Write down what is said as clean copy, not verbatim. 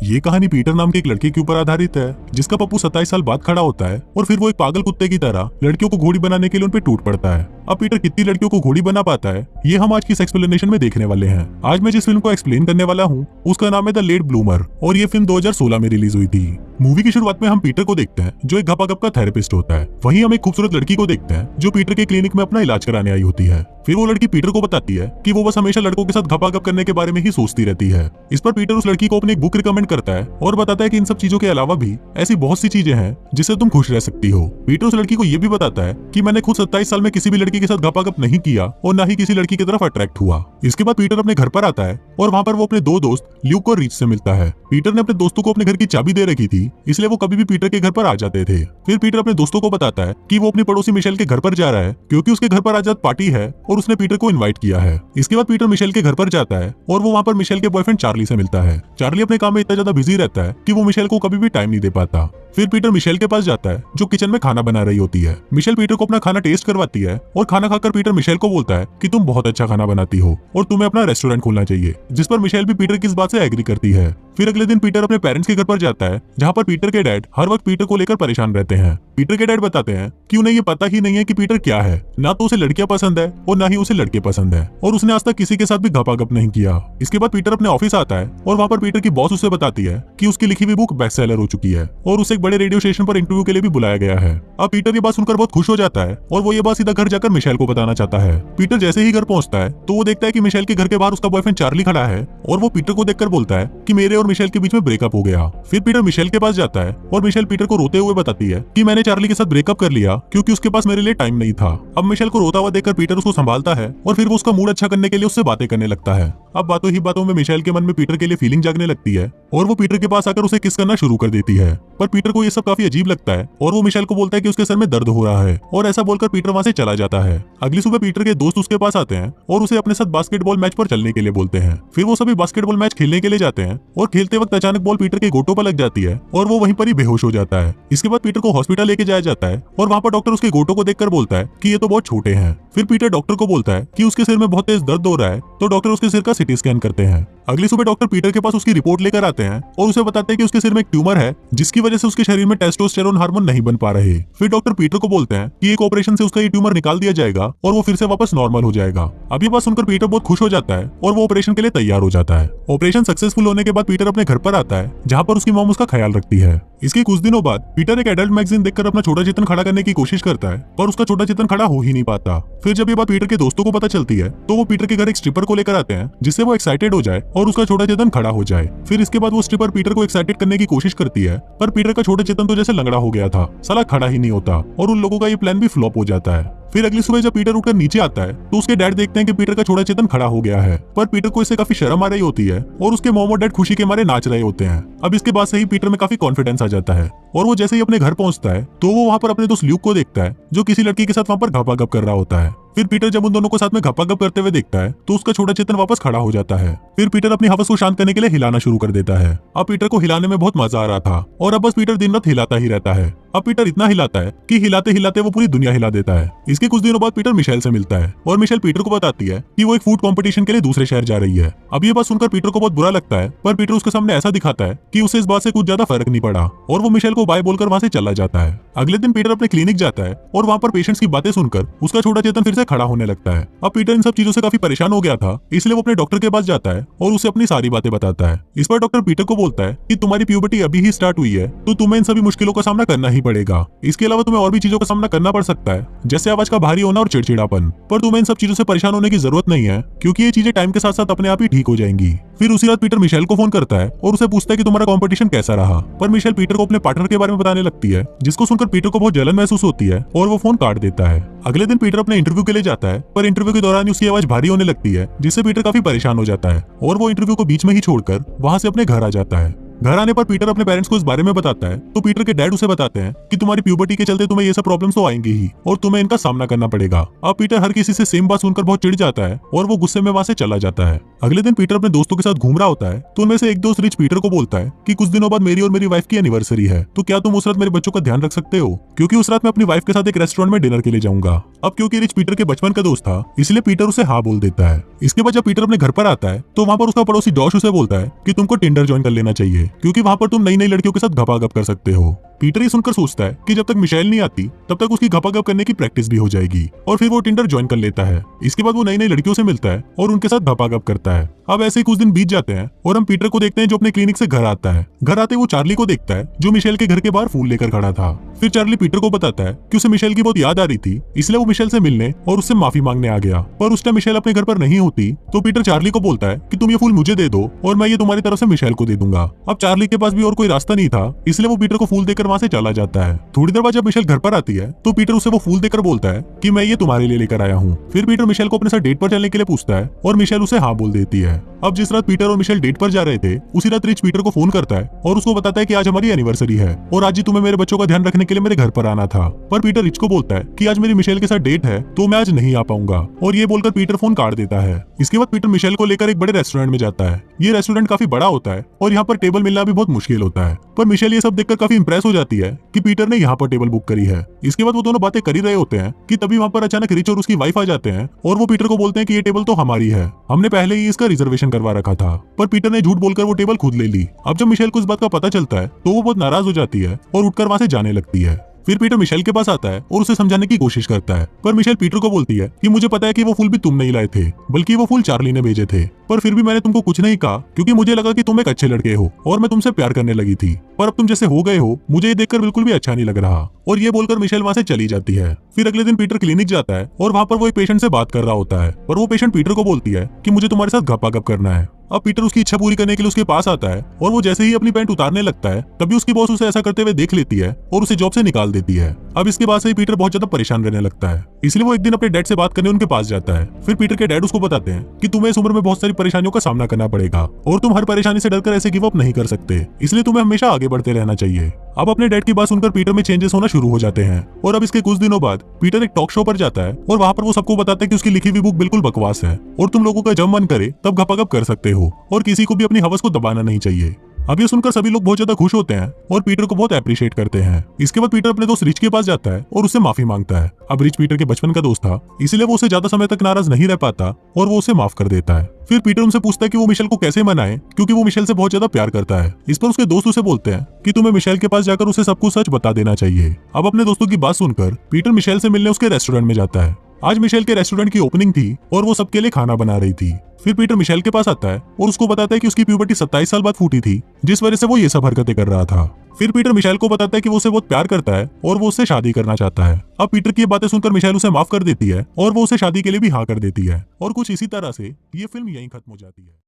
ये कहानी पीटर नाम के एक लड़के के ऊपर आधारित है जिसका पप्पू 27 साल बाद खड़ा होता है और फिर वो एक पागल कुत्ते की तरह लड़कियों को घोड़ी बनाने के लिए उन पे टूट पड़ता है। अब पीटर कितनी लड़कियों को घोड़ी बना पाता है ये हम आज की इस एक्सप्लेनेशन में देखने वाले हैं। आज मैं जिस फिल्म को एक्सप्लेन करने वाला हूँ उसका नाम है द लेट ब्लूमर और ये फिल्म 2016 में रिलीज हुई थी। मूवी की शुरुआत में हम पीटर को देखते हैं जो एक घपाघप का थेरेपिस्ट होता है। वहीं हम एक खूबसूरत लड़की को देखते हैं जो पीटर के क्लिनिक में अपना इलाज कराने आई होती है। फिर वो लड़की पीटर को बताती है कि वो बस हमेशा लड़कों के साथ घपाघप करने के बारे में ही सोचती रहती है। इस पर पीटर उस लड़की को अपनी एक बुक रिकमेंड करता है और बताता है कि इन सब चीजों के अलावा भी ऐसी बहुत सी चीजें हैं जिससे तुम खुश रह सकती हो। पीटर उस लड़की को ये भी बताता है कि मैंने खुद 27 साल में किसी भी लड़की के साथ घपाघप नहीं किया और ना ही किसी लड़की की तरफ अट्रैक्ट हुआ। इसके बाद पीटर अपने घर पर आता है और वहाँ पर वो अपने दो दोस्त ल्यूक और रीच से मिलता है। पीटर ने अपने दोस्तों को अपने घर की चाबी दे रखी थी इसलिए वो कभी भी पीटर के घर पर आ जाते थे। फिर पीटर अपने दोस्तों को बताता है कि वो अपनी पड़ोसी मिशेल के घर पर जा रहा है क्योंकि उसके घर पर आज रात पार्टी है और उसने पीटर को इनवाइट किया है। इसके बाद पीटर मिशेल के घर पर जाता है और वो वहाँ पर मिशेल के बॉयफ्रेंड चार्ली से मिलता है। चार्ली अपने काम में इतना ज्यादा बिजी रहता है कि वो मिशेल को कभी भी टाइम नहीं दे पाता। फिर पीटर मिशेल के पास जाता है जो किचन में खाना बना रही होती है। मिशेल पीटर को अपना खाना टेस्ट करवाती है और खाना खाकर पीटर मिशेल को बोलता है कि तुम बहुत अच्छा खाना बनाती हो और तुम्हें अपना रेस्टोरेंट खोलना चाहिए, जिस पर मिशेल भी पीटर की इस बात से एग्री करती है। फिर अगले दिन पीटर अपने पेरेंट्स के घर पर जाता है जहाँ पर पीटर के डैड हर वक्त पीटर को लेकर परेशान रहते हैं। पीटर के डैड बताते हैं कि उन्हें ये पता ही नहीं है कि पीटर क्या है, ना तो उसे लड़कियां पसंद है और ना ही उसे लड़के पसंद है और उसने आज तक किसी के साथ भी घपाघप नहीं किया। इसके बाद पीटर अपने ऑफिस आता है और वहाँ पर पीटर की बॉस उसे बताती है कि उसकी लिखी हुई बुक बेस्ट सेलर हो चुकी है और उसे एक बड़े रेडियो स्टेशन पर इंटरव्यू के लिए भी बुलाया गया है। अब पीटर ये बात सुनकर बहुत खुश हो जाता है और वो ये बात सीधा घर जाकर मिशेल को बताना चाहता है। पीटर जैसे ही घर पहुंचता है तो वो देखता है कि मिशेल के घर के बाहर उसका बॉयफ्रेंड चार्ली खड़ा है और वो पीटर को देखकर बोलता है कि मेरे और मिशेल के बीच में ब्रेकअप हो गया। फिर पीटर मिशेल के पास जाता है और मिशेल पीटर को रोते हुए बताती है कि मैंने चार्ली के साथ ब्रेकअप कर लिया क्योंकि उसके पास मेरे लिए टाइम नहीं था। अब मिशेल को रोता हुआ देखकर पीटर उसको संभालता है और फिर वो उसका मूड अच्छा करने के लिए उससे बातें करने लगता है। अब बातों ही बातों में मिशेल के मन में पीटर के लिए फीलिंग जागने लगती है और वो पीटर के पास आकर उसे किस करना शुरू कर देती है। पर पीटर को ये सब काफी अजीब लगता है और वो मिशेल को बोलता है कि उसके सर में दर्द हो रहा है और ऐसा बोलकर पीटर वहां से चला जाता है। अगली सुबह पीटर के दोस्त उसके पास आते हैं और उसे अपने साथ बास्केटबॉल मैच पर चलने के लिए बोलते हैं। फिर वो सभी बास्केटबॉल मैच खेलने के लिए जाते हैं और खेलते वक्त अचानक बॉल पीटर के गोटों पर लग जाती है और वो वहीं पर ही बेहोश हो जाता है। इसके बाद पीटर को हॉस्पिटल लेके जाया जाता है और वहाँ पर डॉक्टर उसके गोटों को देखकर बोलता है कि ये तो बहुत छोटे हैं। फिर पीटर डॉक्टर को बोलता है कि उसके सिर में बहुत तेज दर्द हो रहा है तो डॉक्टर उसके सिर का सीटी स्कैन करते हैं। अगली सुबह डॉक्टर पीटर के पास उसकी रिपोर्ट लेकर आते हैं और उसे बताते हैं कि उसके सिर में एक ट्यूमर है जिसकी वजह से उसके शरीर में टेस्टोस्टेरोन हार्मोन नहीं बन पा रहे। फिर डॉक्टर पीटर को बोलते हैं कि एक ऑपरेशन से उसका ये ट्यूमर निकाल दिया जाएगा और वो फिर से वापस नॉर्मल हो जाएगा। अब ये बात सुनकर पीटर बहुत खुश हो जाता है और वो ऑपरेशन के लिए तैयार हो जाता है। ऑपरेशन सक्सेसफुल होने के बाद पीटर अपने घर पर आता है जहाँ पर उसकी मॉम उसका ख्याल रखती है। इसके कुछ दिनों बाद पीटर एक एडल्ट मैगजीन देखकर अपना छोटा चेतन खड़ा करने की कोशिश करता है पर उसका छोटा चेतन खड़ा हो ही नहीं पाता। फिर जब ये बात पीटर के दोस्तों को पता चलती है तो वो पीटर के घर एक स्ट्रिपर को लेकर आते हैं जिससे वो एक्साइटेड हो जाए और उसका छोटा चेतन खड़ा हो जाए। फिर इसके बाद वो स्ट्रिपर पीटर को एक्साइटेड करने की कोशिश करती है पर पीटर का छोटा चेतन तो जैसे लंगड़ा हो गया था, साला खड़ा ही नहीं होता और उन लोगों का ये प्लान भी फ्लॉप हो जाता है। फिर अगली सुबह जब पीटर उठकर नीचे आता है तो उसके डैड देखते हैं कि पीटर का छोटा चेतन खड़ा हो गया है पर पीटर को इससे काफी शर्म आ रही होती है और उसके मॉम और डैड खुशी के मारे नाच रहे होते हैं। अब इसके बाद से ही पीटर में काफी कॉन्फिडेंस आ जाता है और वो जैसे ही अपने घर पहुंचता है तो वो वहाँ पर अपने दोस्त ल्यूक को देखता है जो किसी लड़की के साथ वहाँ पर घपाघप कर रहा होता है। फिर पीटर जब उन दोनों को साथ में घपाघप करते हुए देखता है तो उसका छोटा चेतन वापस खड़ा हो जाता है। फिर पीटर अपनी हवस को शांत करने के लिए हिलाना शुरू कर देता है। अब पीटर को हिलाने में बहुत मजा आ रहा था और अब बस पीटर दिन रात हिलाता ही रहता है। अब पीटर इतना हिलाता है कि हिलाते हिलाते वो पूरी दुनिया हिला देता है। इसके कुछ दिनों बाद पीटर मिशेल से मिलता है और मिशेल पीटर को बताती है कि वो एक फूड कंपटीशन के लिए दूसरे शहर जा रही है। अब ये बात सुनकर पीटर को बहुत बुरा लगता है पर पीटर उसके सामने ऐसा दिखाता है कि उसे इस बात से कुछ ज्यादा फर्क नहीं पड़ा और वो मिशेल को बाय बोलकर वहां से चला जाता है। अगले दिन पीटर अपने क्लिनिक जाता है और वहाँ पर पेशेंट्स की बातें सुनकर उसका छोटा चेतन फिर से खड़ा होने लगता है। अब पीटर इन सब चीजों से काफी परेशान हो गया था इसलिए वो अपने डॉक्टर के पास जाता है और उसे अपनी सारी बातें बताता है। इस पर डॉक्टर पीटर को बोलता है कि तुम्हारी प्यूबर्टी अभी ही स्टार्ट हुई है तो तुम्हें इन सभी मुश्किलों का सामना करना ही पड़ेगा। इसके अलावा तुम्हें और भी चीजों का सामना करना पड़ सकता है जैसे आवाज का भारी होना और चिड़चिड़ापन, पर तुम्हें इन सब चीजों से परेशान होने की जरूरत नहीं है क्योंकि ये चीजें टाइम के साथ साथ अपने आप ही ठीक हो जाएंगी। फिर उसी रात पीटर मिशेल को फोन करता है और उसे पूछता है कि तुम्हारा कंपटीशन कैसा रहा, पर मिशेल पीटर को अपने पार्टनर के बारे में बताने लगती है जिसको सुनकर पीटर को बहुत जलन महसूस होती है और वो फोन काट देता है। अगले दिन पीटर अपने इंटरव्यू के लिए जाता है पर इंटरव्यू के दौरान उसकी आवाज भारी होने लगती है जिससे पीटर काफी परेशान हो जाता है और वो इंटरव्यू को बीच में ही छोड़कर वहां से अपने घर आ जाता है। घर आने पर पीटर अपने पेरेंट्स को इस बारे में बताता है तो पीटर के डैड उसे बताते हैं कि तुम्हारी प्यूबर्टी के चलते तुम्हें ये सब प्रॉब्लम्स तो आएंगी ही और तुम्हें इनका सामना करना पड़ेगा। अब पीटर हर किसी से सेम बात सुनकर बहुत चिढ़ जाता है और वो गुस्से में वहां से चला जाता है। अगले दिन पीटर अपने दोस्तों के साथ घूम रहा होता है तो उनमें से एक दोस्त रिच पीटर को बोलता है कि कुछ दिनों बाद मेरी और मेरी वाइफ की एनिवर्सरी है तो क्या तुम उस रात मेरे बच्चों का ध्यान रख सकते हो, क्योंकि उस रात मैं अपनी वाइफ के साथ एक रेस्टोरेंट में डिनर के लिए जाऊंगा। अब क्योंकि रिच पीटर के बचपन का दोस्त था इसलिए पीटर उसे हाँ बोल देता है। इसके बाद जब पीटर अपने घर पर आता है तो वहाँ पर उसका पड़ोसी डॉश उसे बोलता है कि तुमको टिंडर ज्वाइन कर लेना चाहिए। क्योंकि वहाँ पर तुम नई नई लड़कियों के साथ घपाघप कर सकते हो। पीटर ये सुनकर सोचता है कि जब तक मिशेल नहीं आती तब तक उसकी घपाघप करने की प्रैक्टिस भी हो जाएगी, और फिर वो टिंडर ज्वाइन कर लेता है। इसके बाद वो नई नई लड़कियों से मिलता है और उनके साथ घपाघप करता है। अब ऐसे ही कुछ दिन बीत जाते हैं और हम पीटर को देखते हैं जो अपने क्लिनिक से घर आता है। घर आते वो चार्ली को देखता है जो मिशेल के घर के बाहर फूल लेकर खड़ा था। फिर चार्ली पीटर को बताता है कि उसे मिशेल की बहुत याद आ रही थी, इसलिए वो मिशेल से मिलने और उससे माफी मांगने आ गया। पर उस टाइम मिशेल अपने घर पर नहीं होती, तो पीटर चार्ली को बोलता है कि तुम ये फूल मुझे दे दो और मैं ये तुम्हारी तरफ से मिशेल को दे दूंगा। अब चार्ली के पास भी और कोई रास्ता नहीं था, इसलिए वो पीटर को फूल देकर वहां से चला जाता है। थोड़ी देर बाद जब मिशेल घर पर आती है तो पीटर उसे वो फूल देकर बोलता है कि मैं ये तुम्हारे लिए लेकर आया हूँ। फिर पीटर मिशेल को अपने साथ डेट पर चलने के लिए पूछता है और मिशेल उसे हाँ बोल देती है। अब जिस रात पीटर और मिशेल डेट पर जा रहे थे, उसी रात रिच पीटर को फोन करता है और उसको बताता है कि आज हमारी एनिवर्सरी है और आज ही तुम्हें मेरे बच्चों का ध्यान रखने के लिए मेरे घर पर आना था। पर पीटर रिच को बोलता है कि आज मेरी मिशेल के साथ डेट है तो मैं आज नहीं आ पाऊंगा, और ये बोलकर पीटर फोन काट देता है। इसके बाद पीटर मिशेल को लेकर एक बड़े रेस्टोरेंट में जाता है। ये रेस्टोरेंट काफी बड़ा होता है और यहाँ पर टेबल मिलना भी बहुत मुश्किल होता है, पर मिशेल ये सब देखकर काफी इंप्रेस हो जाती है कि पीटर ने यहाँ पर टेबल बुक करी है। इसके बाद वो दोनों बातें कर ही रहे होते हैं कि तभी वहाँ पर अचानक रिच और उसकी वाइफ आ जाते हैं और वो पीटर को बोलते हैं कि ये टेबल तो हमारी है, हमने पहले ही इसका रिजर्वेशन करवा रखा था। पर पीटर ने झूठ बोलकर वो टेबल खुद ले ली। अब जब मिशेल को इस बात का पता चलता है तो वो बहुत नाराज हो जाती है और उठकर वहाँ से जाने लगती है। फिर पीटर मिशेल के पास आता है और उसे समझाने की कोशिश करता है, पर मिशेल पीटर को बोलती है कि मुझे पता है कि वो फूल भी तुम नहीं लाए थे, बल्कि वो फूल चार्ली ने भेजे थे, पर फिर भी मैंने तुमको कुछ नहीं कहा क्योंकि मुझे लगा कि तुम एक अच्छे लड़के हो और मैं तुमसे प्यार करने लगी थी, पर अब तुम जैसे हो गए हो मुझे ये देखकर बिल्कुल भी अच्छा नहीं लग रहा। और ये बोलकर मिशेल वहाँ से चली जाती है। फिर अगले दिन पीटर क्लिनिक जाता है और वहाँ पर वो एक पेशेंट से बात कर रहा होता है, और वो पेशेंट पीटर को बोलती है कि मुझे तुम्हारे साथ घपाघप करना है। अब पीटर उसकी इच्छा पूरी करने के लिए उसके पास आता है और वो जैसे ही अपनी पैंट उतारने लगता है तभी उसकी बॉस उसे ऐसा करते हुए देख लेती है और उसे जॉब से निकाल देती है। अब इसके बाद से ही पीटर बहुत ज्यादा परेशान रहने लगता है, इसलिए वो एक दिन अपने डैड से बात करने उनके पास जाता है। फिर पीटर के डैड उसको बताते हैं कि तुम्हें इस उम्र में बहुत सारी परेशानियों का सामना करना पड़ेगा और तुम हर परेशानी से डरकर ऐसे गिव अप नहीं कर सकते, इसलिए तुम्हें हमेशा आगे बढ़ते रहना चाहिए। अब अपने डैड की बात सुनकर पीटर में चेंजेस होना शुरू हो जाते हैं, और अब इसके कुछ दिनों बाद पीटर एक टॉक शो पर जाता है और वहाँ पर वो सबको बताता है कि उसकी लिखी हुई बुक बिल्कुल बकवास है और तुम लोगों का जब मन करे तब घपाघप कर सकते हो और किसी को भी अपनी हवस को दबाना नहीं चाहिए। अब ये सुनकर सभी लोग बहुत ज्यादा खुश होते हैं और पीटर को बहुत अप्रिशिएट करते हैं। इसके बाद पीटर अपने दोस्त रिच के पास जाता है और उससे माफी मांगता है। अब रिच पीटर के बचपन का दोस्त था, इसलिए वो उसे ज्यादा समय तक नाराज नहीं रह पाता और वो उसे माफ कर देता है। फिर पीटर उनसे पूछता है कि वो मिशेल को कैसे मनाए क्योंकि वो मिशेल से बहुत ज्यादा प्यार करता है। इस पर उसके दोस्त उसे बोलते हैं कि तुम्हें मिशेल के पास जाकर उसे सब कुछ सच बता देना चाहिए। अब अपने दोस्तों की बात सुनकर पीटर मिशेल से मिलने उसके रेस्टोरेंट में जाता है। आज मिशेल के रेस्टोरेंट की ओपनिंग थी और वो सबके लिए खाना बना रही थी। फिर पीटर मिशेल के पास आता है और उसको बताता है कि उसकी प्यूबर्टी 27 साल बाद फूटी थी, जिस वजह से वो ये सब हरकतें कर रहा था। फिर पीटर मिशेल को बताता है कि वो उसे बहुत प्यार करता है और वो उससे शादी करना चाहता है। अब पीटर की ये बातें सुनकर मिशेल उसे माफ कर देती है और वो उसे शादी के लिए भी हाँ कर देती है, और कुछ इसी तरह से ये फिल्म यहीं खत्म हो जाती है।